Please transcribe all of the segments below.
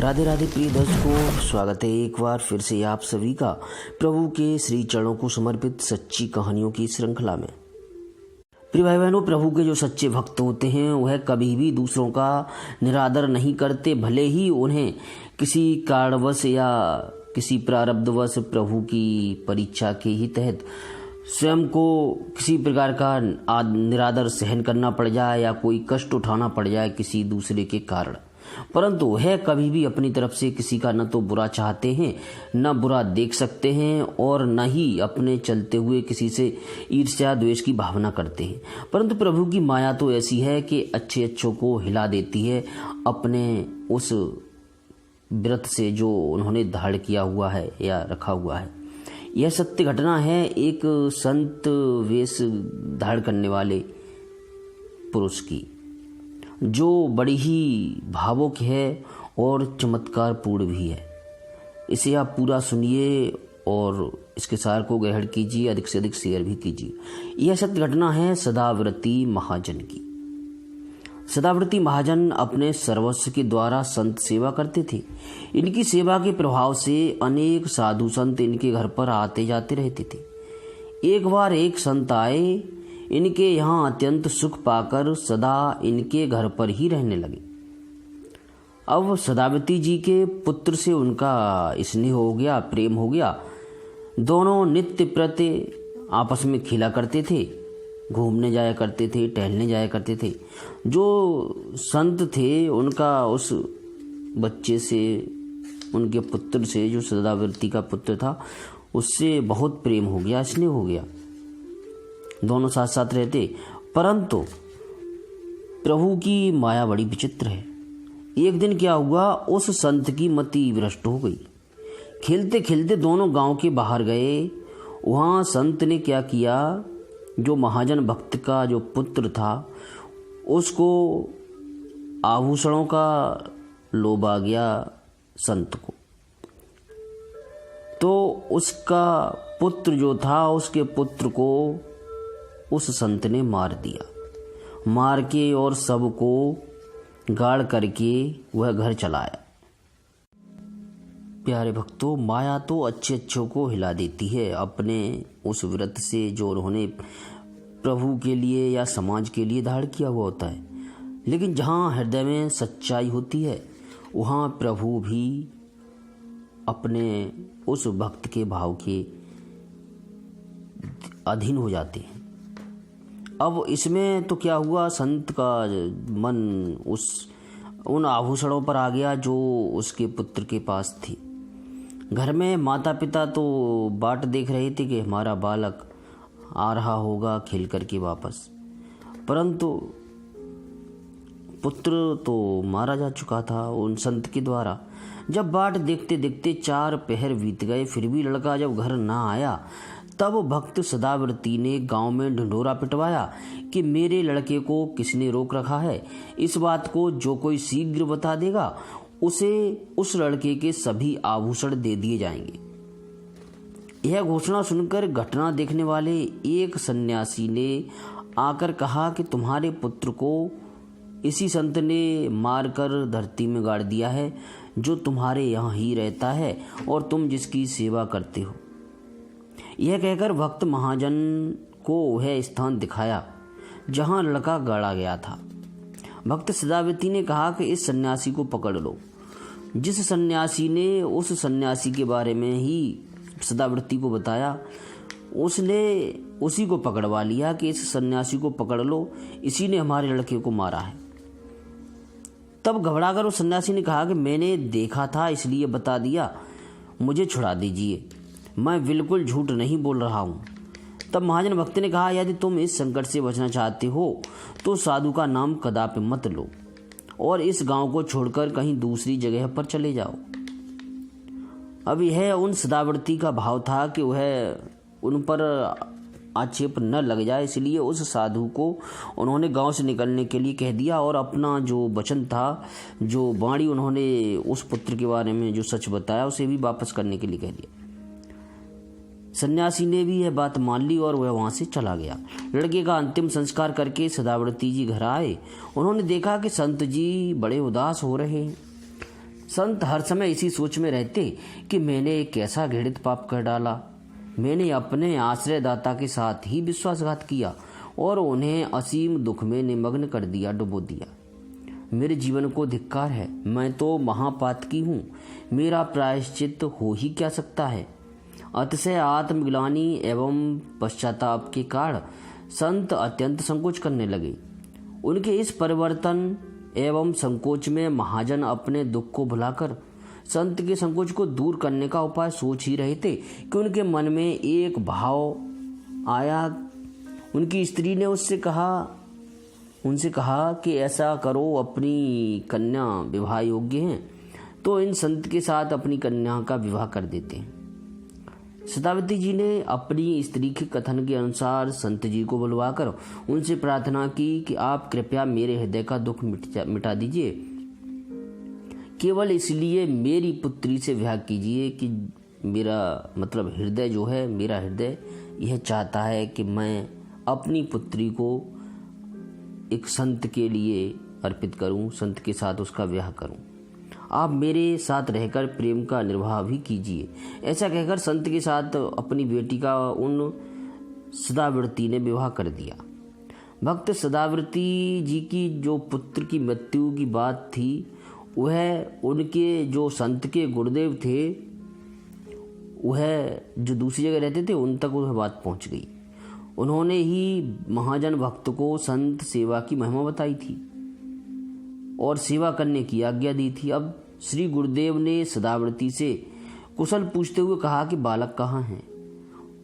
राधे राधे प्रिय दर्शकों, स्वागत है एक बार फिर से आप सभी का प्रभु के श्री चरणों को समर्पित सच्ची कहानियों की श्रृंखला में। प्रिय भाई बहनों, प्रभु के जो सच्चे भक्त होते हैं वह कभी भी दूसरों का निरादर नहीं करते, भले ही उन्हें किसी कारणवश या किसी प्रारब्धवश प्रभु की परीक्षा के ही तहत स्वयं को किसी प्रकार का निरादर सहन करना पड़ जाए या कोई कष्ट उठाना पड़ जाए किसी दूसरे के कारण, परंतु वह कभी भी अपनी तरफ से किसी का न तो बुरा चाहते हैं, न बुरा देख सकते हैं और न ही अपने चलते हुए किसी से ईर्ष्या द्वेष की भावना करते हैं। परंतु प्रभु की माया तो ऐसी है कि अच्छे अच्छों को हिला देती है अपने उस व्रत से जो उन्होंने धारण किया हुआ है या रखा हुआ है। यह सत्य घटना है एक संत वेश धारण करने वाले पुरुष की, जो बड़ी ही भावुक है और चमत्कार पूर्ण भी है। इसे आप पूरा सुनिए और इसके सार को ग्रहण कीजिए, अधिक से अधिक शेयर भी कीजिए। यह सत्य घटना है सदाव्रती महाजन की। सदाव्रती महाजन अपने सर्वस्व के द्वारा संत सेवा करते थे। इनकी सेवा के प्रभाव से अनेक साधु संत इनके घर पर आते जाते रहते थे। एक बार एक संत आए, इनके यहाँ अत्यंत सुख पाकर सदा इनके घर पर ही रहने लगे। अब सदावती जी के पुत्र से उनका स्नेह हो गया, प्रेम हो गया। दोनों नित्य प्रति आपस में खेला करते थे, घूमने जाया करते थे, टहलने जाया करते थे। जो संत थे उनका उस बच्चे से, उनके पुत्र से, जो सदावती का पुत्र था, उससे बहुत प्रेम हो गया, स्नेह हो गया। दोनों साथ साथ रहते, परंतु प्रभु की माया बड़ी विचित्र है। एक दिन क्या हुआ, उस संत की मति भ्रष्ट हो गई। खेलते खेलते दोनों गांव के बाहर गए। वहां संत ने क्या किया, जो महाजन भक्त का जो पुत्र था उसको आभूषणों का लोभ आ गया संत को, तो उसका पुत्र जो था, उसके पुत्र को उस संत ने मार दिया। मार के और सबको गाड़ करके वह घर चला आया। प्यारे भक्तों, माया तो अच्छे अच्छों को हिला देती है अपने उस व्रत से जो उन्होंने प्रभु के लिए या समाज के लिए धारण किया हुआ होता है। लेकिन जहाँ हृदय में सच्चाई होती है वहाँ प्रभु भी अपने उस भक्त के भाव के अधीन हो जाते हैं। अब इसमें तो क्या हुआ, संत का मन उन आभूषणों पर आ गया जो उसके पुत्र के पास थी। घर में माता पिता तो बाट देख रहे थे कि हमारा बालक आ रहा होगा खेल करके वापस, परंतु पुत्र तो मारा जा चुका था उन संत के द्वारा। जब बाट देखते देखते 4 पहर बीत गए, फिर भी लड़का जब घर ना आया, तब भक्त सदाव्रती ने गांव में ढिंढोरा पिटवाया कि मेरे लड़के को किसने रोक रखा है। इस बात को जो कोई शीघ्र बता देगा उसे उस लड़के के सभी आभूषण दे दिए जाएंगे। यह घोषणा सुनकर घटना देखने वाले एक सन्यासी ने आकर कहा कि तुम्हारे पुत्र को इसी संत ने मारकर धरती में गाड़ दिया है, जो तुम्हारे यहाँ ही रहता है और तुम जिसकी सेवा करते हो। यह कहकर भक्त महाजन को वह स्थान दिखाया जहाँ लड़का गाड़ा गया था। भक्त सदावती ने कहा कि इस सन्यासी को पकड़ लो। जिस सन्यासी ने उस सन्यासी के बारे में ही सदाव्रती को बताया, उसने उसी को पकड़वा लिया कि इस सन्यासी को पकड़ लो, इसी ने हमारे लड़के को मारा है। तब घबराकर उस सन्यासी ने कहा कि मैंने देखा था इसलिए बता दिया, मुझे छुड़ा दीजिए, मैं बिल्कुल झूठ नहीं बोल रहा हूँ। तब महाजन भक्त ने कहा, यदि तुम इस संकट से बचना चाहते हो तो साधु का नाम कदापि मत लो और इस गांव को छोड़कर कहीं दूसरी जगह पर चले जाओ। अब यह उन सदाव्रती का भाव था कि वह उन पर आक्षेप न लग जाए, इसलिए उस साधु को उन्होंने गांव से निकलने के लिए कह दिया और अपना जो वचन था, जो वाणी उन्होंने उस पुत्र के बारे में जो सच बताया, उसे भी वापस करने के लिए कह दिया। सन्यासी ने भी यह बात मान ली और वह वहां से चला गया। लड़के का अंतिम संस्कार करके सदाव्रती जी घर आए। उन्होंने देखा कि संत जी बड़े उदास हो रहे हैं। संत हर समय इसी सोच में रहते कि मैंने एक ऐसा घृणित पाप कर डाला। मैंने अपने आश्रयदाता के साथ ही विश्वासघात किया और उन्हें असीम दुख में निमग्न कर दिया, डुबो दिया। मेरे जीवन को धिक्कार है, मैं तो महापातकी हूँ। मेरा प्रायश्चित हो ही क्या सकता है। अतिशय आत्मग्लानि एवं पश्चाताप के कारण संत अत्यंत संकोच करने लगे। उनके इस परिवर्तन एवं संकोच में महाजन अपने दुख को भुलाकर संत के संकोच को दूर करने का उपाय सोच ही रहे थे कि उनके मन में एक भाव आया। उनकी स्त्री ने उनसे कहा कि ऐसा करो, अपनी कन्या विवाह योग्य हैं तो इन संत के साथ अपनी कन्या का विवाह कर देते हैं। सदावती जी ने अपनी स्त्री के कथन के अनुसार संत जी को बुलवाकर उनसे प्रार्थना की कि आप कृपया मेरे हृदय का दुख मिटा दीजिए। केवल इसलिए मेरी पुत्री से विवाह कीजिए कि मेरा हृदय जो है, मेरा हृदय यह चाहता है कि मैं अपनी पुत्री को एक संत के लिए अर्पित करूं, संत के साथ उसका विवाह करूं। आप मेरे साथ रहकर प्रेम का निर्वाह भी कीजिए। ऐसा कहकर संत के साथ अपनी बेटी का उन सदाव्रती ने विवाह कर दिया। भक्त सदाव्रती जी की जो पुत्र की मृत्यु की बात थी, वह उनके जो संत के गुरुदेव थे, वह जो दूसरी जगह रहते थे, उन तक वह बात पहुंच गई। उन्होंने ही महाजन भक्त को संत सेवा की महिमा बताई थी और सेवा करने की आज्ञा दी थी। अब श्री गुरुदेव ने सदाव्रती से कुशल पूछते हुए कहा कि बालक कहाँ है।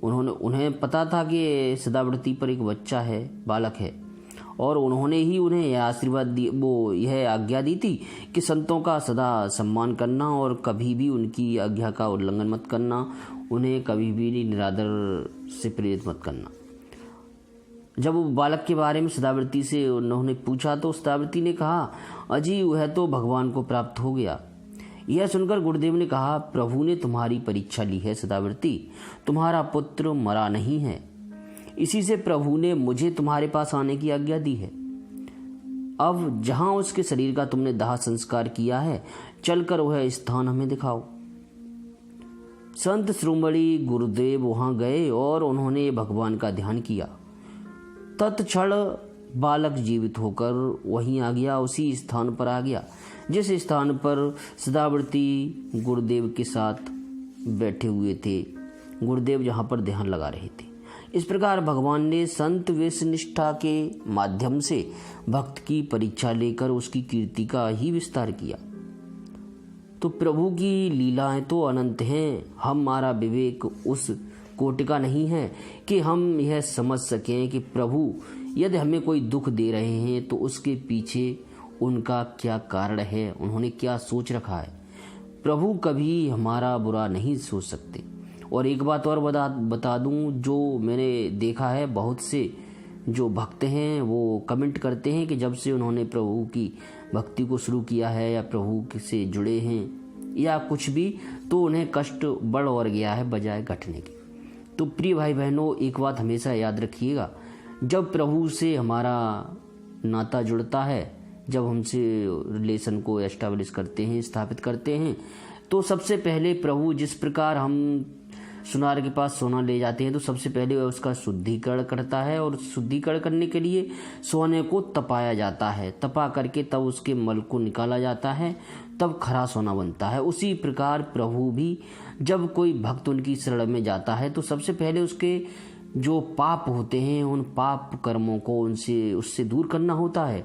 उन्हें पता था कि सदाव्रती पर एक बच्चा है, बालक है, और उन्होंने ही उन्हें यह आशीर्वाद दी, यह आज्ञा दी थी कि संतों का सदा सम्मान करना और कभी भी उनकी आज्ञा का उल्लंघन मत करना, उन्हें कभी भी निरादर से प्रेरित मत करना। जब वो बालक के बारे में सदाव्रती से उन्होंने पूछा तो सदाव्रती ने कहा, अजी वह तो भगवान को प्राप्त हो गया। यह सुनकर गुरुदेव ने कहा, प्रभु ने तुम्हारी परीक्षा ली है सदाव्रती, तुम्हारा पुत्र मरा नहीं है, इसी से प्रभु ने मुझे तुम्हारे पास आने की आज्ञा दी है। अब जहां उसके शरीर का तुमने दाह संस्कार किया है, चलकर वह स्थान हमें दिखाओ। संत श्रोमणी गुरुदेव वहां गए और उन्होंने भगवान का ध्यान किया। तत्क्षण बालक जीवित होकर वहीं आ गया, उसी स्थान पर आ गया जिस स्थान पर सदाव्रती गुरुदेव के साथ बैठे हुए थे। गुरुदेव जहां पर ध्यान लगा रहे थे। इस प्रकार भगवान ने संत वेशनिष्ठा के माध्यम से भक्त की परीक्षा लेकर उसकी कीर्ति का ही विस्तार किया। तो प्रभु की लीलाएं तो अनंत हैं। हमारा विवेक उस कोटि का नहीं है कि हम यह समझ सकें कि प्रभु यदि हमें कोई दुख दे रहे हैं तो उसके पीछे उनका क्या कारण है, उन्होंने क्या सोच रखा है। प्रभु कभी हमारा बुरा नहीं सोच सकते। और एक बात और बता दूं, जो मैंने देखा है, बहुत से जो भक्त हैं वो कमेंट करते हैं कि जब से उन्होंने प्रभु की भक्ति को शुरू किया है या प्रभु से जुड़े हैं या कुछ भी, तो उन्हें कष्ट बढ़ और गया है बजाय घटने के। तो प्रिय भाई बहनों, एक बात हमेशा याद रखिएगा, जब प्रभु से हमारा नाता जुड़ता है, जब हमसे रिलेशन को एस्टैब्लिश करते हैं, स्थापित करते हैं, तो सबसे पहले प्रभु जिस प्रकार हम सुनार के पास सोना ले जाते हैं तो सबसे पहले वह उसका शुद्धिकरण करता है और शुद्धिकरण करने के लिए सोने को तपाया जाता है। तपा करके तब उसके मल को निकाला जाता है, तब खरा सोना बनता है। उसी प्रकार प्रभु भी जब कोई भक्त उनकी शरण में जाता है तो सबसे पहले उसके जो पाप होते हैं उन पाप कर्मों को उससे दूर करना होता है।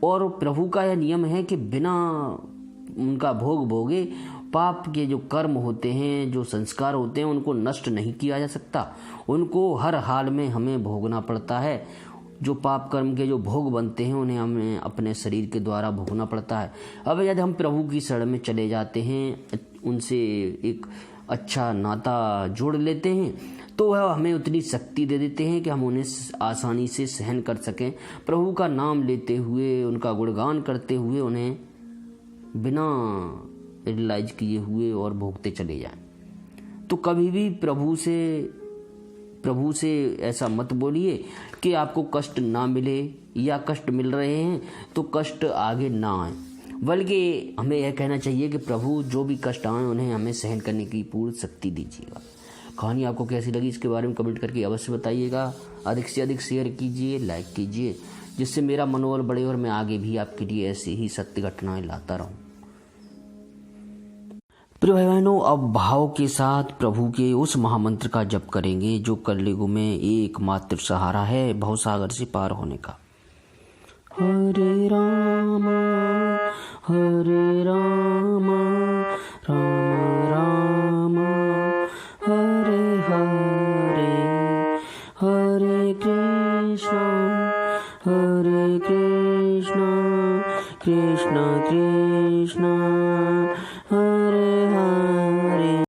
और प्रभु का यह नियम है कि बिना उनका भोग भोगे पाप के जो कर्म होते हैं, जो संस्कार होते हैं, उनको नष्ट नहीं किया जा सकता। उनको हर हाल में हमें भोगना पड़ता है। जो पाप कर्म के जो भोग बनते हैं उन्हें हमें अपने शरीर के द्वारा भोगना पड़ता है। अब यदि हम प्रभु की शरण में चले जाते हैं, उनसे एक अच्छा नाता जोड़ लेते हैं, तो वह हमें उतनी शक्ति दे देते हैं कि हम उन्हें आसानी से सहन कर सकें। प्रभु का नाम लेते हुए, उनका गुणगान करते हुए उन्हें बिना रियलाइज किए हुए और भोगते चले जाएं। तो कभी भी प्रभु से ऐसा मत बोलिए कि आपको कष्ट ना मिले, या कष्ट मिल रहे हैं तो कष्ट आगे ना आए। बल्कि हमें यह कहना चाहिए कि प्रभु जो भी कष्ट आए उन्हें हमें सहन करने की पूर्ण शक्ति दीजिएगा। कहानी आपको कैसी लगी इसके बारे में कमेंट करके अवश्य बताइएगा। अधिक से अधिक शेयर कीजिए, लाइक कीजिए, जिससे मेरा मनोबल बढ़े और मैं आगे भी आपके लिए ऐसी ही सत्य घटनाएं लाता रहूं। प्रिय भाई बहनों, अब भाव के साथ प्रभु के उस महामंत्र का जप करेंगे जो कलयुग में एकमात्र सहारा है भवसागर से पार होने का। हरे राम राम राम हरे हरे, हरे कृष्ण कृष्ण कृष्ण